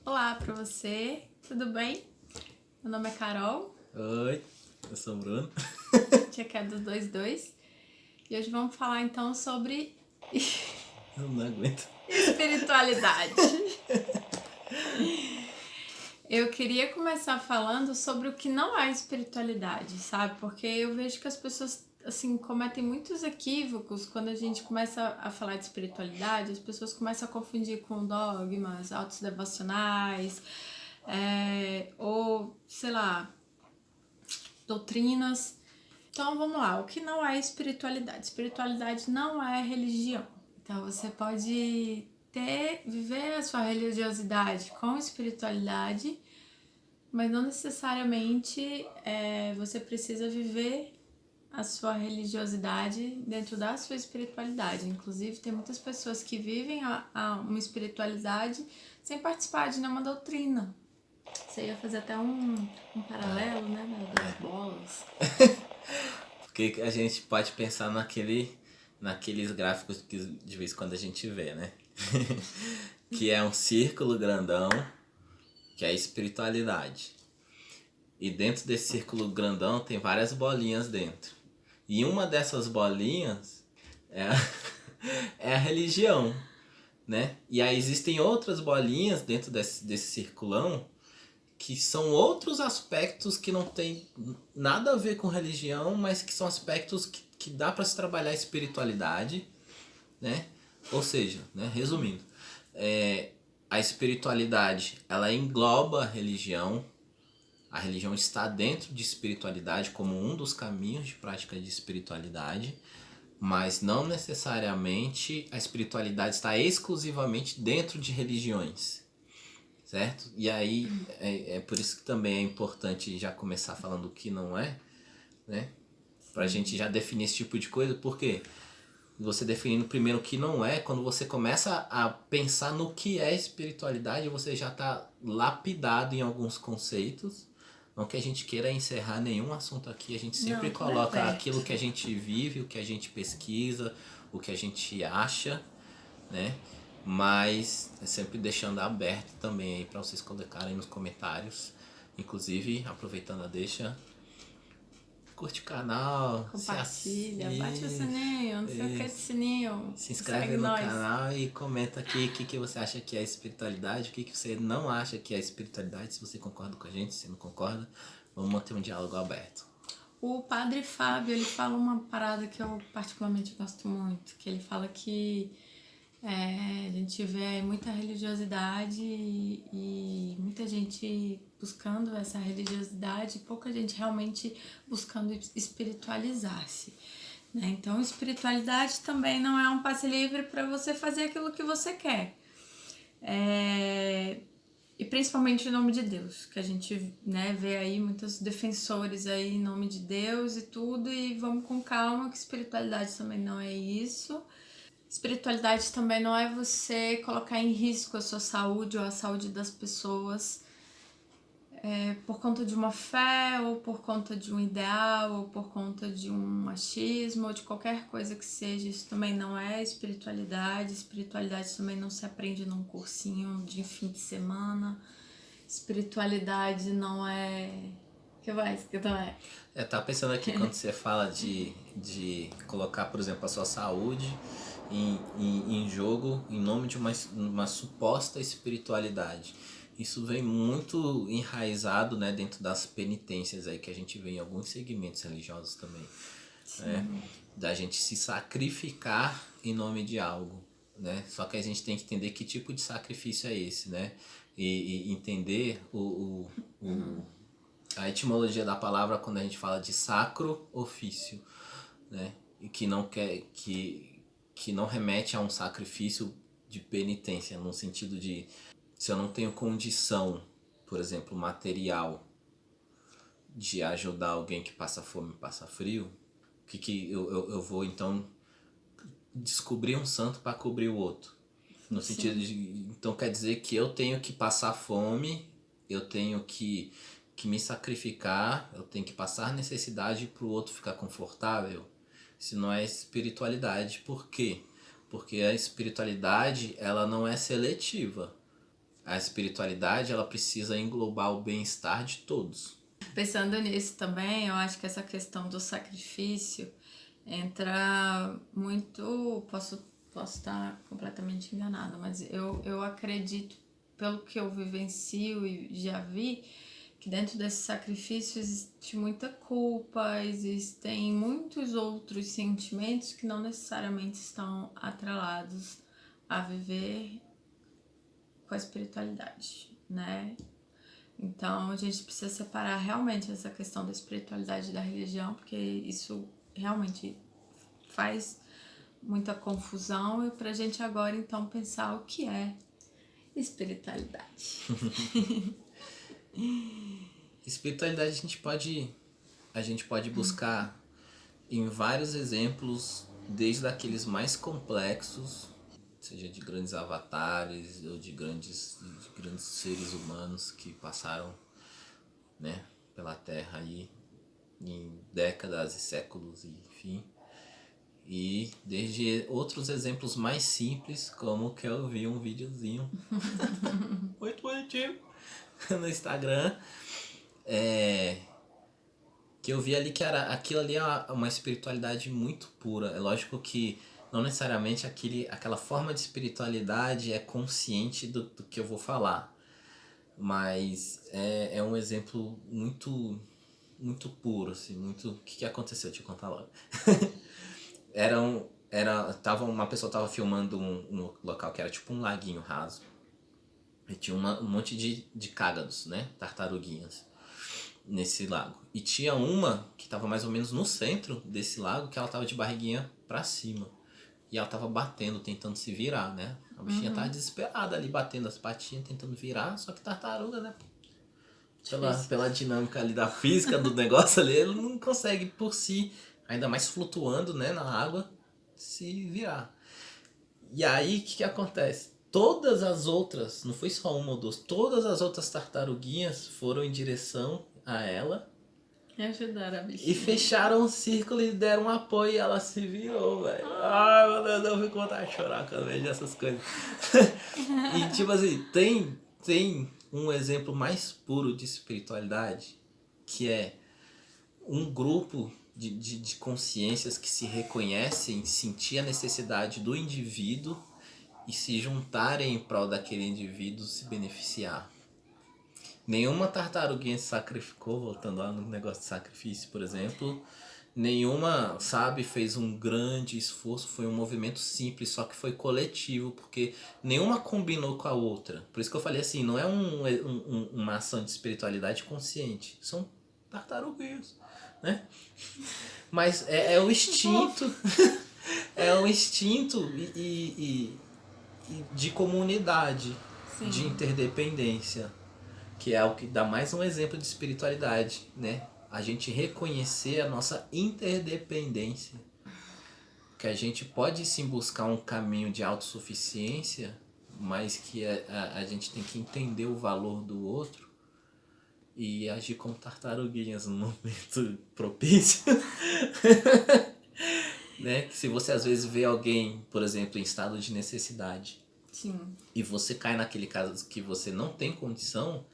Olá para você, tudo bem? Meu nome é Carol. Oi, eu sou o Bruno. A gente aqui é do 22 e hoje vamos falar então sobre Eu não aguento. espiritualidade. Eu queria começar falando sobre o que não é espiritualidade, sabe? Porque eu vejo que as pessoas assim cometem muitos equívocos quando a gente começa a falar de espiritualidade. As pessoas começam a confundir com dogmas, autos devocionais, ou sei lá, doutrinas. Então vamos lá, o que não é espiritualidade? Espiritualidade não é religião. Então você pode viver a sua religiosidade com espiritualidade, mas não necessariamente você precisa viver a sua religiosidade dentro da sua espiritualidade. Inclusive tem muitas pessoas que vivem uma espiritualidade sem participar de nenhuma doutrina. Você ia fazer até um paralelo, né, das bolas. Porque a gente pode pensar naqueles gráficos que de vez em quando a gente vê, né? Que é um círculo grandão, que é a espiritualidade. E dentro desse círculo grandão tem várias bolinhas dentro. E uma dessas bolinhas é a religião, né? E aí existem outras bolinhas dentro desse circulão que são outros aspectos que não tem nada a ver com religião, mas que são aspectos que dá para se trabalhar a espiritualidade, né? Ou seja, né, resumindo, a espiritualidade ela engloba a religião está dentro de espiritualidade como um dos caminhos de prática de espiritualidade, mas não necessariamente a espiritualidade está exclusivamente dentro de religiões. Certo? E aí é por isso que também é importante já começar falando o que não é, né? Pra gente já definir esse tipo de coisa, porque você definindo primeiro o que não é, quando você começa a pensar no que é espiritualidade, você já tá lapidado em alguns conceitos. Não que a gente queira encerrar nenhum assunto aqui, a gente sempre coloca aquilo que a gente vive, o que a gente pesquisa, o que a gente acha, né? Mas sempre deixando aberto também aí para vocês colocarem nos comentários. Inclusive, aproveitando a deixa, curte o canal, Compartilha, bate o sininho, não sei o que de sininho. se inscreve no canal e comenta aqui o que você acha que é espiritualidade, o que você não acha que é espiritualidade, se você concorda com a gente, se não concorda, vamos manter um diálogo aberto. O Padre Fábio, ele fala uma parada que eu particularmente gosto muito, que ele fala que a gente vê muita religiosidade e muita gente buscando essa religiosidade e pouca gente realmente buscando espiritualizar-se. Né? Então, espiritualidade também não é um passe livre para você fazer aquilo que você quer. E principalmente em nome de Deus, que a gente, né, vê aí muitos defensores aí em nome de Deus e tudo, e vamos com calma que espiritualidade também não é isso. Espiritualidade também não é você colocar em risco a sua saúde ou a saúde das pessoas por conta de uma fé, ou por conta de um ideal, ou por conta de um machismo, ou de qualquer coisa que seja. Isso também não é espiritualidade. Espiritualidade também não se aprende num cursinho de fim de semana. Espiritualidade não é... Que mais que não é? Eu tava pensando aqui quando você fala de colocar, por exemplo, a sua saúde em jogo em nome de uma suposta espiritualidade. Isso vem muito enraizado, né, dentro das penitências aí que a gente vê em alguns segmentos religiosos também. Né? Da gente se sacrificar em nome de algo. Né? Só que a gente tem que entender que tipo de sacrifício é esse, né? E entender a etimologia da palavra quando a gente fala de sacro ofício, né? E que não remete a um sacrifício de penitência, no sentido de se eu não tenho condição, por exemplo, material de ajudar alguém que passa fome, passa frio, que eu vou então descobrir um santo para cobrir o outro. No sentido de, então quer dizer que eu tenho que passar fome, eu tenho que me sacrificar, eu tenho que passar necessidade para o outro ficar confortável. Isso não é espiritualidade. Por quê? Porque a espiritualidade ela não é seletiva. a espiritualidade ela precisa englobar o bem-estar de todos. Pensando nisso também, eu acho que essa questão do sacrifício entra muito... Posso estar completamente enganada, mas eu acredito, pelo que eu vivencio e já vi, que dentro desse sacrifício existe muita culpa, existem muitos outros sentimentos que não necessariamente estão atrelados a viver com a espiritualidade, né? Então a gente precisa separar realmente essa questão da espiritualidade e da religião, porque isso realmente faz muita confusão, e pra gente agora então pensar o que é espiritualidade. Espiritualidade a gente pode buscar em vários exemplos, desde aqueles mais complexos, seja de grandes avatares ou de grandes seres humanos que passaram, né, pela Terra aí em décadas e séculos, enfim. E desde outros exemplos mais simples, como que eu vi um videozinho muito bonitinho no Instagram, que eu vi ali que aquilo ali é uma espiritualidade muito pura. É lógico que não necessariamente aquela forma de espiritualidade é consciente do que eu vou falar, mas é um exemplo muito, muito puro, assim, muito... O que aconteceu? Deixa eu contar logo. Uma pessoa tava filmando um local que era tipo um laguinho raso. E tinha um monte de cágados, né? Tartaruguinhas nesse lago. E tinha uma que tava mais ou menos no centro desse lago, que ela tava de barriguinha pra cima. E ela tava batendo, tentando se virar, né? A bichinha tava desesperada ali, batendo as patinhas, tentando virar. Só que tartaruga, né? Pela dinâmica ali da física do negócio ali, ele não consegue por si, ainda mais flutuando, né, na água, se virar. E aí, o que acontece? Todas as outras, não foi só uma ou duas, todas as outras tartaruguinhas foram em direção a ela. E ajudaram a bichinha. E fecharam o círculo e deram um apoio e ela se virou, velho. Ai, meu Deus, eu fico com vontade de chorar quando vejo essas coisas. E tipo assim, tem um exemplo mais puro de espiritualidade, que é um grupo de consciências que se reconhecem, sentir a necessidade do indivíduo e se juntarem em prol daquele indivíduo se beneficiar. Nenhuma tartaruguinha se sacrificou, voltando lá no negócio de sacrifício, por exemplo. Nenhuma, sabe, fez um grande esforço, foi um movimento simples, só que foi coletivo, porque nenhuma combinou com a outra. Por isso que eu falei assim, não é uma ação de espiritualidade consciente, são tartaruguinhas, né? Mas é o instinto, é o instinto e de comunidade, Sim. de interdependência, que é o que dá mais um exemplo de espiritualidade, né? A gente reconhecer a nossa interdependência, que a gente pode sim buscar um caminho de autossuficiência, mas que a gente tem que entender o valor do outro e agir como tartaruguinhas no momento propício. Né? Que se você às vezes vê alguém, por exemplo, em estado de necessidade, Sim. e você cai naquele caso que você não tem condição,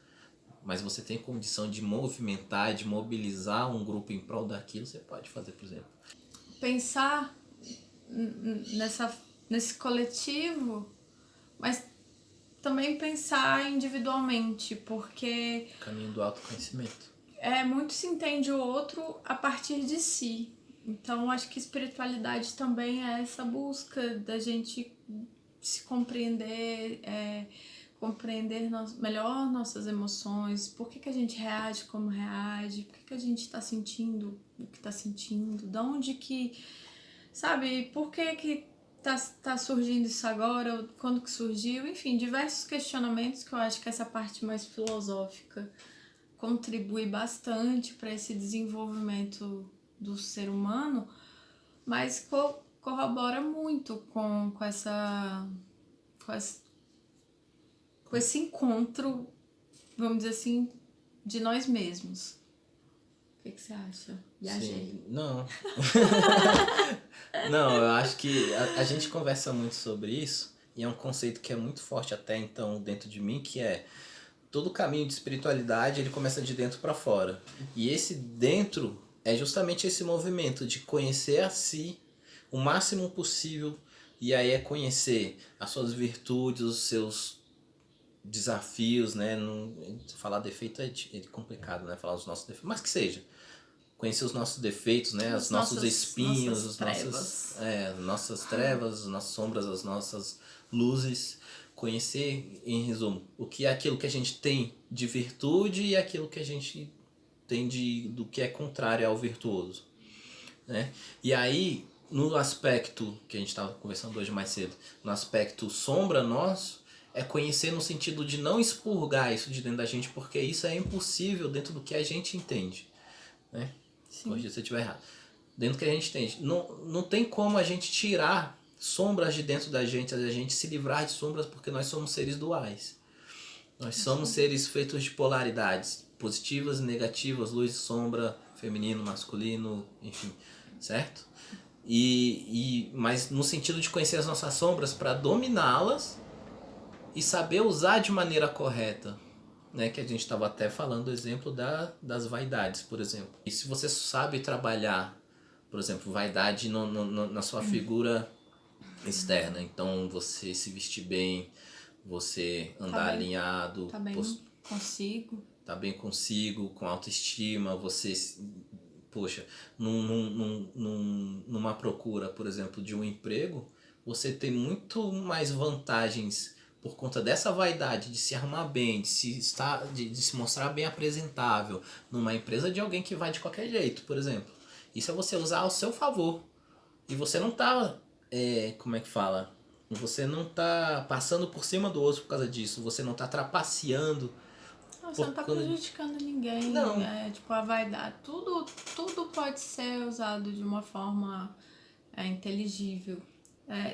mas você tem condição de movimentar, de mobilizar um grupo em prol daquilo, você pode fazer, por exemplo. Pensar nesse coletivo, mas também pensar individualmente, porque Caminho do autoconhecimento. muito se entende o outro a partir de si. Então, acho que espiritualidade também é essa busca da gente se compreender, compreender melhor nossas emoções, por que a gente reage como reage, por que a gente está sentindo o que está sentindo, de onde que, sabe, por que tá surgindo isso agora, quando que surgiu, enfim, diversos questionamentos que eu acho que essa parte mais filosófica contribui bastante para esse desenvolvimento do ser humano, mas corrobora muito com esse encontro, vamos dizer assim, de nós mesmos. O que você acha? Viajei. Sim, não. Não, eu acho que a gente conversa muito sobre isso e é um conceito que é muito forte até então dentro de mim, que é todo caminho de espiritualidade, ele começa de dentro para fora. E esse dentro é justamente esse movimento de conhecer a si o máximo possível, e aí é conhecer as suas virtudes, os seus desafios, né? Não, falar defeito é complicado, né? Falar os nossos defeitos, mas que seja. Conhecer os nossos defeitos, né? Os nossos espinhos, nossas os trevas. nossas trevas, as nossas sombras, as nossas luzes. Conhecer, em resumo, o que é aquilo que a gente tem de virtude e aquilo que a gente tem do que é contrário ao virtuoso, né? E aí, no aspecto que a gente estava conversando hoje mais cedo, no aspecto sombra nosso, é conhecer no sentido de não expurgar isso de dentro da gente, porque isso é impossível dentro do que a gente entende, né? Corrija se eu estiver errado. Dentro do que a gente entende. Não tem como a gente tirar sombras de dentro da gente, a gente se livrar de sombras, porque nós somos seres duais. Nós somos seres feitos de polaridades, positivas e negativas, luz e sombra, feminino, masculino, enfim, certo? Mas no sentido de conhecer as nossas sombras para dominá-las e saber usar de maneira correta, né? Que a gente estava até falando do exemplo das vaidades, por exemplo. E se você sabe trabalhar, por exemplo, vaidade na sua figura externa, então você se vestir bem, você andar alinhado, Tá bem consigo. Tá bem consigo, com autoestima, você, poxa, numa procura, por exemplo, de um emprego, você tem muito mais vantagens por conta dessa vaidade de se arrumar bem, de se mostrar bem apresentável numa empresa de alguém que vai de qualquer jeito, por exemplo. Isso é você usar ao seu favor. E você não tá, como é que fala? Você não tá passando por cima do outro por causa disso. Você não tá trapaceando. Não, você não tá prejudicando ninguém. Não. Tipo, a vaidade. Tudo pode ser usado de uma forma inteligível.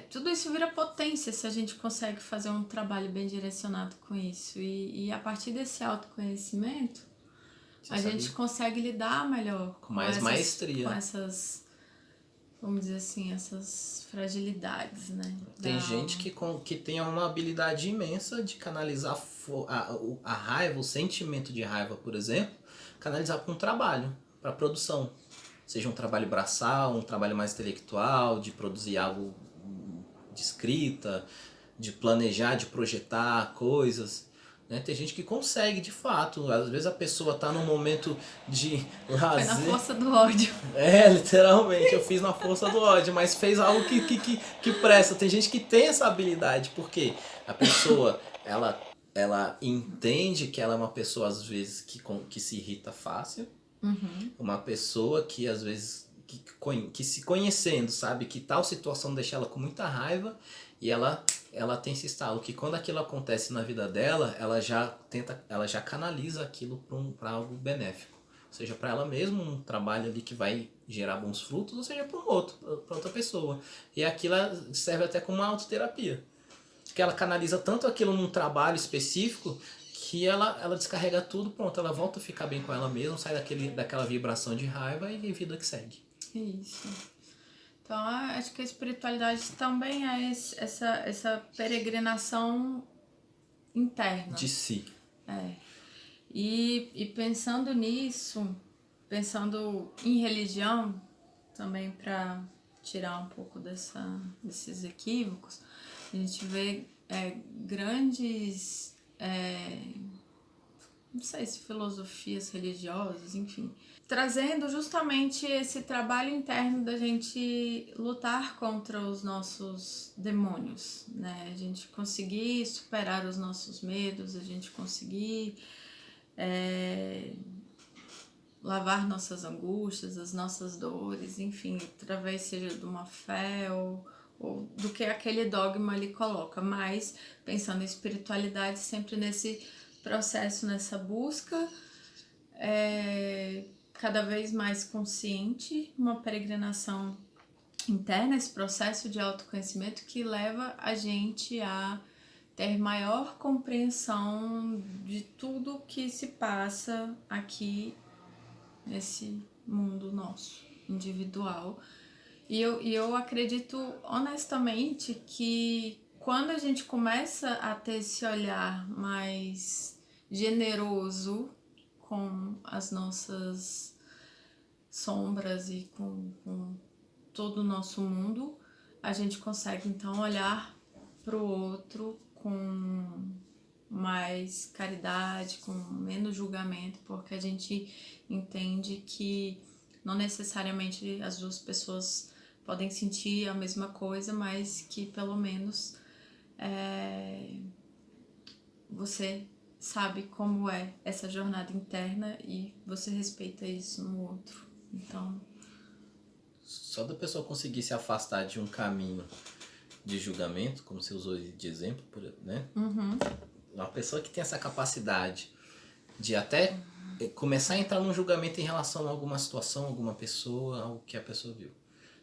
Tudo isso vira potência se a gente consegue fazer um trabalho bem direcionado com isso. E a partir desse autoconhecimento, a gente consegue lidar melhor com mais maestria. Com essas, vamos dizer assim, essas fragilidades, né? Tem gente que tem uma habilidade imensa de canalizar a raiva, o sentimento de raiva, por exemplo, canalizar para um trabalho, para produção. Seja um trabalho braçal, um trabalho mais intelectual, de produzir algo de escrita, de planejar, de projetar coisas. Né? Tem gente que consegue, de fato. Às vezes a pessoa está num momento de lazer. Foi na força do ódio. Literalmente, eu fiz na força do ódio, mas fez algo que presta. Tem gente que tem essa habilidade, porque a pessoa, ela entende que ela é uma pessoa, às vezes, que se irrita fácil. Uhum. Uma pessoa que, às vezes, que se conhecendo, sabe, que tal situação deixa ela com muita raiva, e ela tem esse estalo que quando aquilo acontece na vida dela, ela já canaliza aquilo para algo benéfico, seja para ela mesma, um trabalho ali que vai gerar bons frutos, ou seja para outra pessoa, e aquilo serve até como uma autoterapia, porque ela canaliza tanto aquilo num trabalho específico que ela descarrega tudo, pronto, ela volta a ficar bem com ela mesma, sai daquela vibração de raiva e vida que segue. Isso. Então, acho que a espiritualidade também é essa peregrinação interna. De si. E pensando nisso, pensando em religião, também para tirar um pouco desses equívocos, a gente vê grandes, não sei se filosofias religiosas, enfim, trazendo justamente esse trabalho interno da gente lutar contra os nossos demônios, né? A gente conseguir superar os nossos medos, a gente conseguir lavar nossas angústias, as nossas dores, enfim, através seja de uma fé ou do que aquele dogma ali coloca, mas pensando em espiritualidade sempre nesse processo, nessa busca cada vez mais consciente, uma peregrinação interna, esse processo de autoconhecimento que leva a gente a ter maior compreensão de tudo que se passa aqui nesse mundo nosso, individual. E eu acredito honestamente que quando a gente começa a ter esse olhar mais generoso com as nossas sombras e com todo o nosso mundo, a gente consegue então olhar para o outro com mais caridade, com menos julgamento, porque a gente entende que não necessariamente as duas pessoas podem sentir a mesma coisa, mas que pelo menos você sabe como é essa jornada interna e você respeita isso no outro. Então, Só da pessoa conseguir se afastar de um caminho de julgamento, como você usou de exemplo, né? Uma pessoa que tem essa capacidade de até começar a entrar num julgamento em relação a alguma situação, alguma pessoa, algo que a pessoa viu.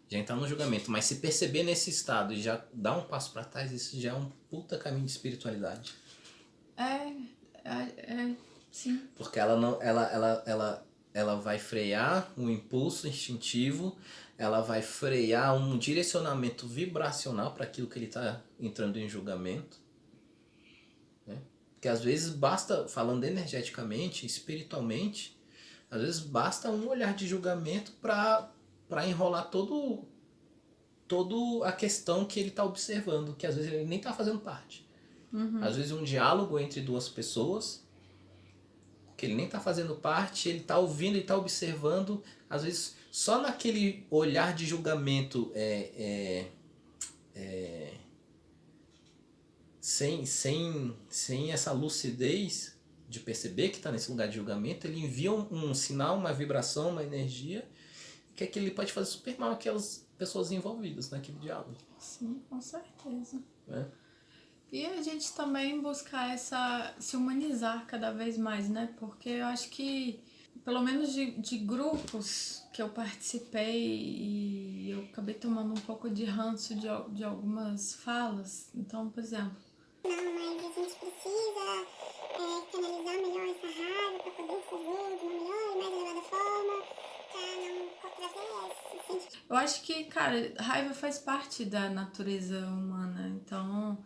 Já entrar no julgamento, mas se perceber nesse estado e já dar um passo para trás, isso já é um puta caminho de espiritualidade. sim. Porque ela vai frear um impulso instintivo, ela vai frear um direcionamento vibracional para aquilo que ele está entrando em julgamento. Né? Porque às vezes basta, falando energeticamente, espiritualmente, às vezes basta um olhar de julgamento para enrolar toda a questão que ele está observando, que às vezes ele nem está fazendo parte. Às vezes um diálogo entre duas pessoas, que ele nem está fazendo parte, ele está ouvindo, ele está observando, às vezes só naquele olhar de julgamento sem essa lucidez de perceber que está nesse lugar de julgamento, ele envia um sinal, uma vibração, uma energia, que aquilo ele pode fazer super mal aquelas pessoas envolvidas naquele diálogo. Sim, com certeza. Né? E a gente também buscar se humanizar cada vez mais, né? Porque eu acho que, pelo menos de grupos que eu participei e eu acabei tomando um pouco de ranço de algumas falas. Então, por exemplo... Não, mas a gente precisa canalizar melhor essa raiva para poder fazer de uma melhor e mais elevada forma, para não trazer esse sentimento. Eu acho que, cara, raiva faz parte da natureza humana. Então,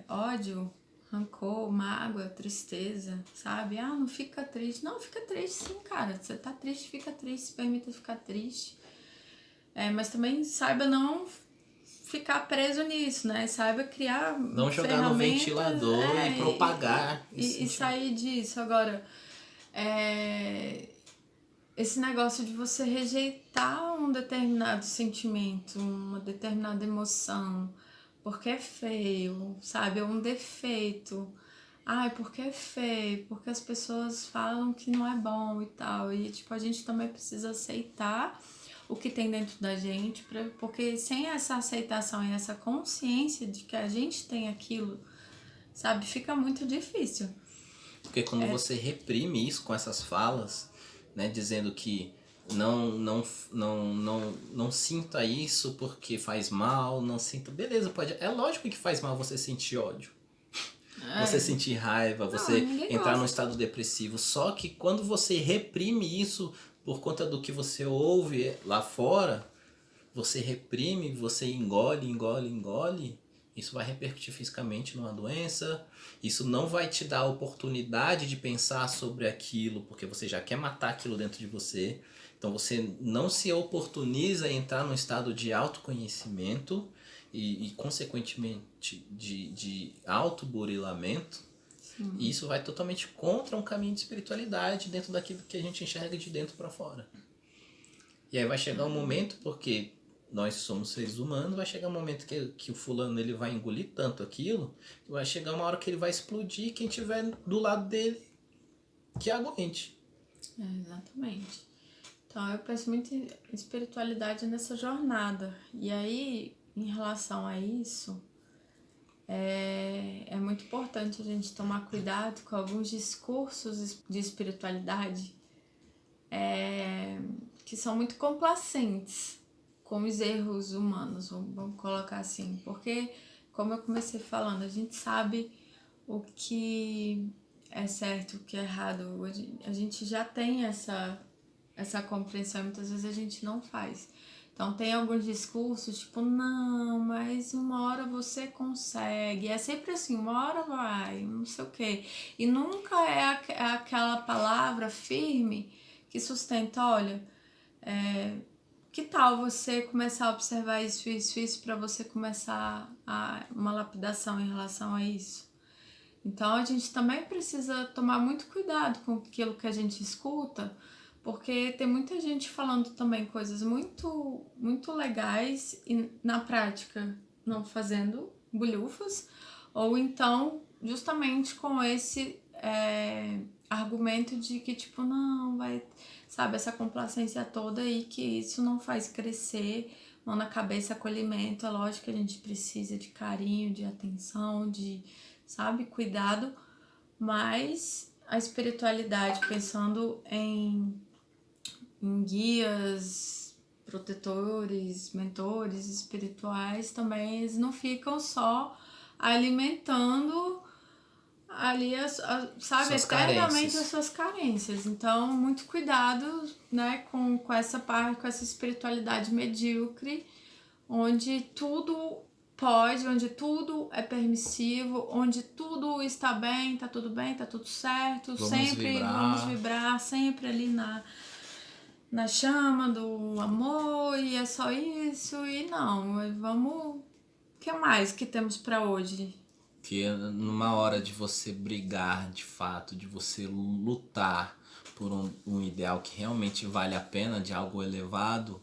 ódio, rancor, mágoa, tristeza, sabe? Ah, não fica triste. Não, fica triste sim, cara. Você tá triste, fica triste. Se permita ficar triste. Mas também saiba não ficar preso nisso, né? Saiba criar não jogar no ventilador e propagar. E sair disso. Agora, esse negócio de você rejeitar um determinado sentimento, uma determinada emoção, porque é feio, sabe? É um defeito. Ai, porque é feio, porque as pessoas falam que não é bom e tal. E, tipo, a gente também precisa aceitar o que tem dentro da gente, porque sem essa aceitação e essa consciência de que a gente tem aquilo, sabe? Fica muito difícil. Porque quando você reprime isso com essas falas, né, dizendo que não sinta isso porque faz mal, não sinta... Beleza, pode... É lógico que faz mal você sentir ódio. Você sentir raiva, você entrar num estado depressivo. Só que quando você reprime isso por conta do que você ouve lá fora, você reprime, você engole, isso vai repercutir fisicamente numa doença, isso não vai te dar a oportunidade de pensar sobre aquilo, porque você já quer matar aquilo dentro de você. Então você não se oportuniza a entrar num estado de autoconhecimento e consequentemente, de autoburilamento. E isso vai totalmente contra um caminho de espiritualidade dentro daquilo que a gente enxerga de dentro para fora. E aí vai chegar um momento, porque nós somos seres humanos, vai chegar um momento que o fulano ele vai engolir tanto aquilo, que vai chegar uma hora que ele vai explodir e quem tiver do lado dele que aguente. Exatamente. Então eu penso muito em espiritualidade nessa jornada. E aí, em relação a isso, é muito importante a gente tomar cuidado com alguns discursos de espiritualidade que são muito complacentes com os erros humanos, vamos colocar assim. Porque, como eu comecei falando, a gente sabe o que é certo, o que é errado. A gente já tem essa compreensão e muitas vezes a gente não faz. Então tem alguns discursos tipo, não, mas uma hora você consegue. É sempre assim, uma hora vai, não sei o quê. E nunca é aquela palavra firme que sustenta, olha, que tal você começar a observar isso, para você começar uma lapidação em relação a isso? Então a gente também precisa tomar muito cuidado com aquilo que a gente escuta, porque tem muita gente falando também coisas muito, muito legais e na prática não fazendo bulhufas, ou então justamente com esse argumento de que tipo, não, vai, sabe, essa complacência toda e que isso não faz crescer, mão na cabeça, acolhimento. É lógico que a gente precisa de carinho, de atenção, de, sabe, cuidado, mas a espiritualidade, pensando em guias, protetores, mentores espirituais, também eles não ficam só alimentando ali, sabe, Suas eternamente carências. as suas carências. Então, muito cuidado, né, com essa parte, com essa espiritualidade medíocre, onde tudo pode, onde tudo é permissivo, onde tudo está bem, tá tudo certo, sempre vamos vibrar, sempre ali na chama do amor, e é só isso, e não, vamos... O que mais que temos para hoje? Que numa hora de você brigar de fato, de você lutar por um ideal que realmente vale a pena, de algo elevado,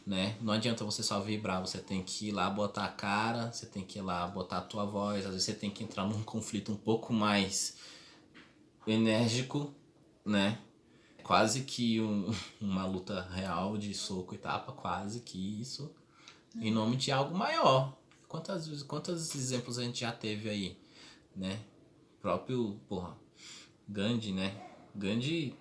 né? Não adianta você só vibrar, você tem que ir lá botar a cara, você tem que ir lá botar a tua voz, às vezes você tem que entrar num conflito um pouco mais enérgico, né? Quase que uma luta real de soco e tapa, quase que isso, em nome de algo maior. Quantos exemplos a gente já teve aí, né? Próprio, Gandhi, né? Gandhi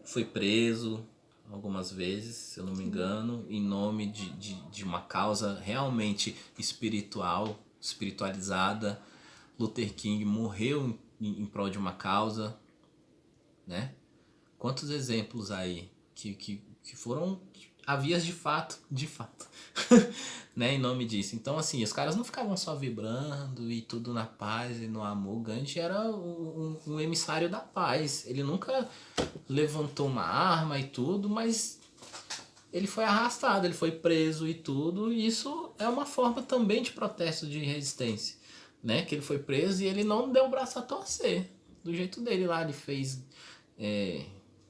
foi preso algumas vezes, se eu não me engano, em nome de uma causa realmente espiritualizada. Luther King morreu em prol de uma causa, né? Quantos exemplos aí que foram a vias de fato, né, em nome disso. Então, assim, os caras não ficavam só vibrando e tudo na paz e no amor. Gandhi era um emissário da paz. Ele nunca levantou uma arma e tudo, mas ele foi arrastado, ele foi preso e tudo. E isso é uma forma também de protesto, de resistência, né? Que ele foi preso e ele não deu o braço a torcer. Do jeito dele lá, ele fez...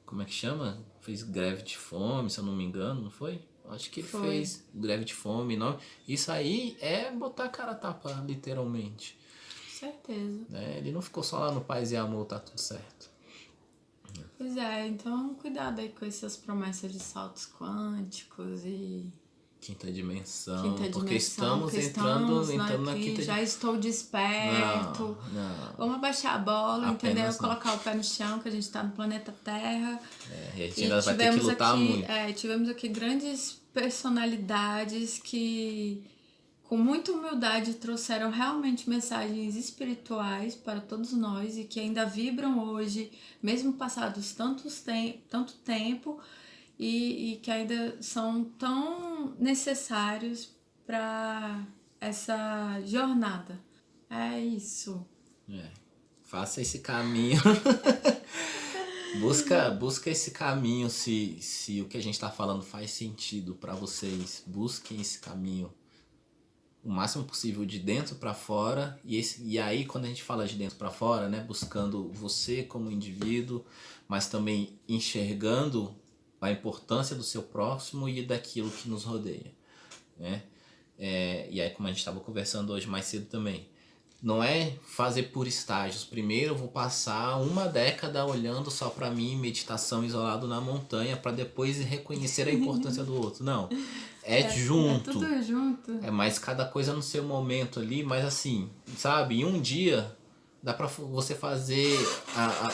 como é que chama? Fez greve de fome, se eu não me engano, não foi? Acho que ele fez greve de fome. Não. Isso aí é botar a cara a tapa, literalmente. Certeza. Né? Ele não ficou só lá no paz e amor, tá tudo certo. Pois é, então cuidado aí com essas promessas de saltos quânticos e... Quinta dimensão, porque porque estamos entrando na quinta dimensão. Já estou desperto. Não. Vamos abaixar a bola, Apenas entendeu? não. Colocar o pé no chão, que a gente está no planeta Terra. E a gente ainda vai ter que lutar muito. Tivemos aqui grandes personalidades que, com muita humildade, trouxeram realmente mensagens espirituais para todos nós e que ainda vibram hoje, mesmo passados tanto tempo, e que ainda são tão necessários para essa jornada. É isso. Faça esse caminho. Busca esse caminho, se o que a gente está falando faz sentido para vocês. Busquem esse caminho o máximo possível de dentro para fora. E aí, quando a gente fala de dentro para fora, né, buscando você como indivíduo, mas também enxergando a importância do seu próximo e daquilo que nos rodeia, né? E aí, como a gente estava conversando hoje mais cedo também, não é fazer por estágios. Primeiro eu vou passar 1 década olhando só para mim, meditação, isolado na montanha, para depois reconhecer a importância do outro. Não, junto. É tudo junto. Mas cada coisa no seu momento ali, mas assim, sabe? Em um dia dá para você fazer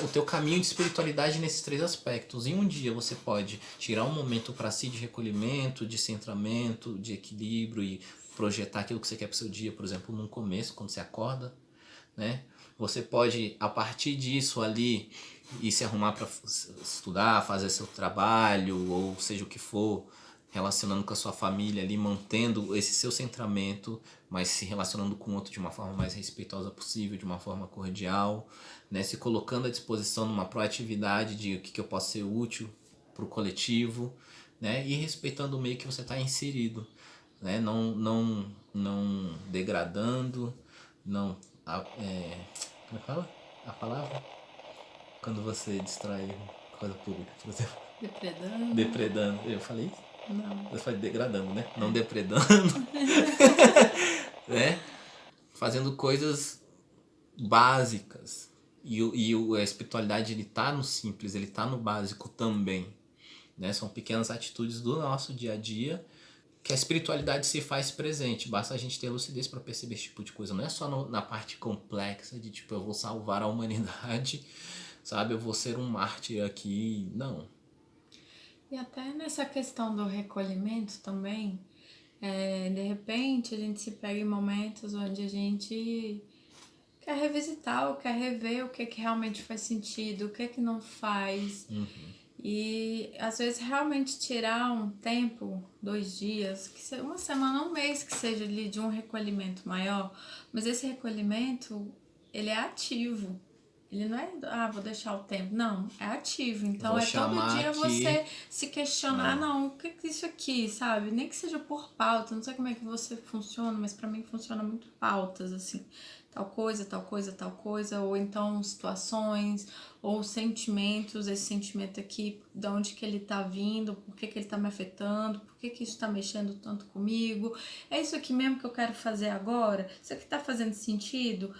o teu caminho de espiritualidade nesses 3 aspectos. Em um dia você pode tirar um momento para si de recolhimento, de centramento, de equilíbrio e projetar aquilo que você quer para o seu dia, por exemplo, no começo, quando você acorda, né? Você pode, a partir disso ali, ir se arrumar para estudar, fazer seu trabalho, ou seja o que for, relacionando com a sua família ali, mantendo esse seu centramento, mas se relacionando com o outro de uma forma mais respeitosa possível, de uma forma cordial, né? Se colocando à disposição numa proatividade de o que eu posso ser útil para o coletivo, né? E respeitando o meio que você está inserido, né? Não degradando, não... como fala a palavra? Quando você destrói coisa pública, por exemplo. Depredando. Depredando. Eu falei isso? Não. Eu falei degradando, né? Não depredando. Né? Fazendo coisas básicas. A espiritualidade, ele tá no simples, ele tá no básico também. Né? São pequenas atitudes do nosso dia a dia que a espiritualidade se faz presente. Basta a gente ter lucidez para perceber esse tipo de coisa. Não é só na parte complexa de tipo, eu vou salvar a humanidade, sabe? Eu vou ser um mártir aqui. Não. E até nessa questão do recolhimento também, de repente a gente se pega em momentos onde a gente quer revisitar ou quer rever o que realmente faz sentido, o que não faz. E às vezes realmente tirar um tempo, 2 dias, que seja uma semana, um mês que seja ali de um recolhimento maior, mas esse recolhimento, ele é ativo. Ele não é, vou deixar o tempo. Não, é ativo. Então é todo dia você se questionar, não, o que é isso aqui, sabe? Nem que seja por pauta, não sei como é que você funciona, mas pra mim funciona muito pautas, assim. Tal coisa, tal coisa, tal coisa, ou então situações, ou sentimentos, esse sentimento aqui, de onde que ele tá vindo, por que ele tá me afetando, por que isso tá mexendo tanto comigo, é isso aqui mesmo que eu quero fazer agora? Isso aqui tá fazendo sentido?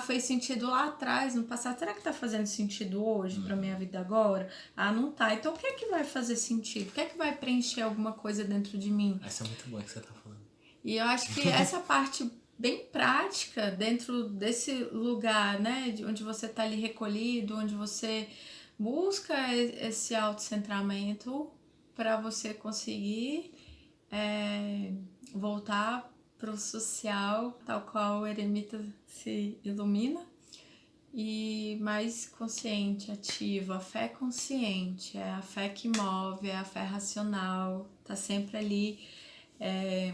Fez sentido lá atrás, no passado, será que tá fazendo sentido hoje pra minha vida agora? Não tá, então o que é que vai fazer sentido? O que é que vai preencher alguma coisa dentro de mim? Essa é muito boa que você tá falando. E eu acho que essa parte bem prática dentro desse lugar, né, de onde você está ali recolhido, onde você busca esse autocentramento para você conseguir voltar para o social, tal qual o eremita se ilumina, e mais consciente, ativo. A fé consciente, é a fé que move, é a fé racional, tá sempre ali. É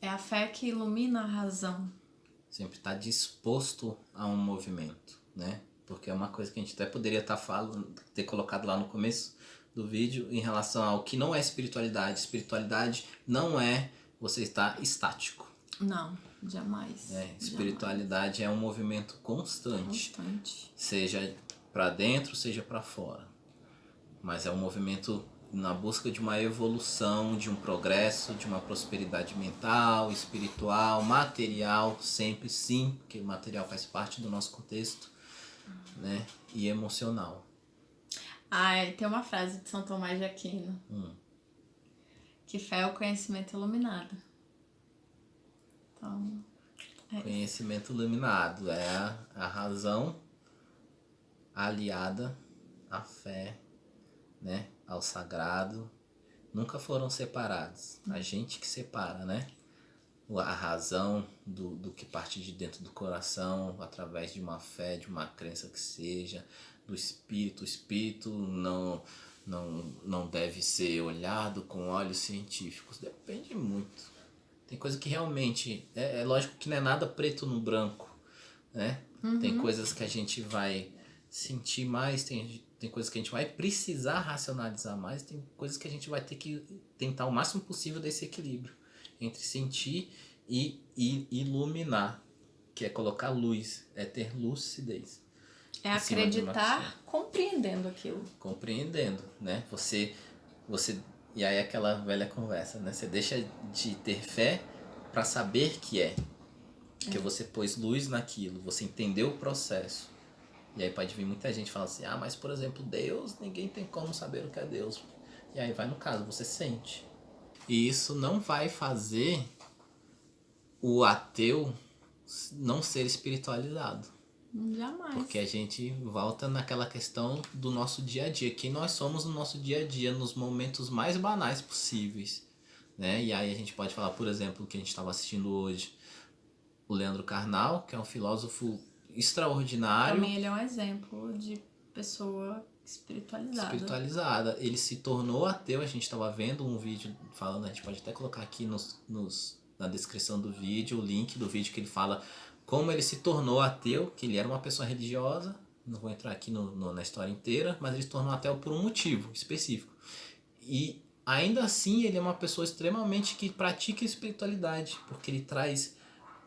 a fé que ilumina a razão. Sempre está disposto a um movimento, né? Porque é uma coisa que a gente até poderia estar falando, ter colocado lá no começo do vídeo em relação ao que não é espiritualidade. Espiritualidade não é você estar estático. Não, jamais. Espiritualidade é um movimento constante. Seja para dentro, seja para fora. Mas é um movimento na busca de uma evolução, de um progresso, de uma prosperidade mental, espiritual, material, sempre sim, porque o material faz parte do nosso contexto, né? E emocional. Tem uma frase de São Tomás de Aquino, que fé é o conhecimento iluminado. Então, conhecimento iluminado é a razão aliada à fé, né? Ao sagrado, nunca foram separados. A gente que separa, né? A razão do que parte de dentro do coração, através de uma fé, de uma crença que seja, do espírito. O espírito não deve ser olhado com olhos científicos. Depende muito. Tem coisa que realmente... É lógico que não é nada preto no branco, né? Tem coisas que a gente vai sentir mais, tem coisas que a gente vai precisar racionalizar mais, tem coisas que a gente vai ter que tentar o máximo possível desse equilíbrio entre sentir e iluminar, que é colocar luz, é ter lucidez. É acreditar compreendendo aquilo. Compreendendo, né? Você... E aí aquela velha conversa, né? Você deixa de ter fé para saber que é. Porque você pôs luz naquilo, você entendeu o processo. E aí pode vir muita gente falando assim, mas por exemplo, Deus, ninguém tem como saber o que é Deus. E aí vai no caso, você sente. E isso não vai fazer o ateu não ser espiritualizado. Jamais. Porque a gente volta naquela questão do nosso dia a dia. Quem nós somos no nosso dia a dia, nos momentos mais banais possíveis. Né? E aí a gente pode falar, por exemplo, o que a gente estava assistindo hoje. O Leandro Carnal, que é um filósofo extraordinário. Pra mim ele é um exemplo de pessoa espiritualizada. Ele se tornou ateu, a gente estava vendo um vídeo falando, a gente pode até colocar aqui na descrição do vídeo, o link do vídeo que ele fala como ele se tornou ateu, que ele era uma pessoa religiosa, não vou entrar aqui na história inteira, mas ele se tornou ateu por um motivo específico. E ainda assim ele é uma pessoa extremamente que pratica espiritualidade, porque ele traz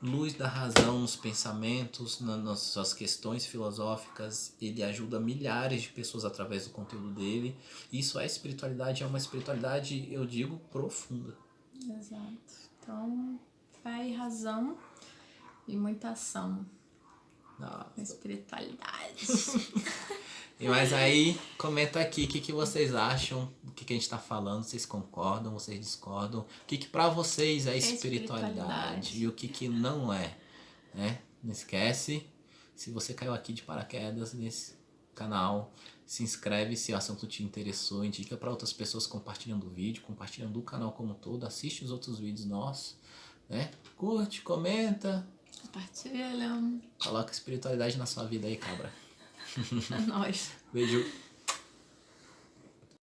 luz da razão nos pensamentos, nas suas questões filosóficas. Ele ajuda milhares de pessoas através do conteúdo dele. Isso é espiritualidade, é uma espiritualidade, eu digo, profunda. Exato. Então, fé e razão e muita ação. Nossa. Espiritualidade. Mas aí, comenta aqui o que vocês acham, o que a gente está falando, vocês concordam, vocês discordam, o que pra vocês é espiritualidade e o que não é, né? Não esquece, se você caiu aqui de paraquedas nesse canal, se inscreve se o assunto te interessou, indica para outras pessoas compartilhando o vídeo, compartilhando o canal como um todo, assiste os outros vídeos nossos, né? Curte, comenta, compartilha, coloca espiritualidade na sua vida aí, cabra. É nóis. Beijo.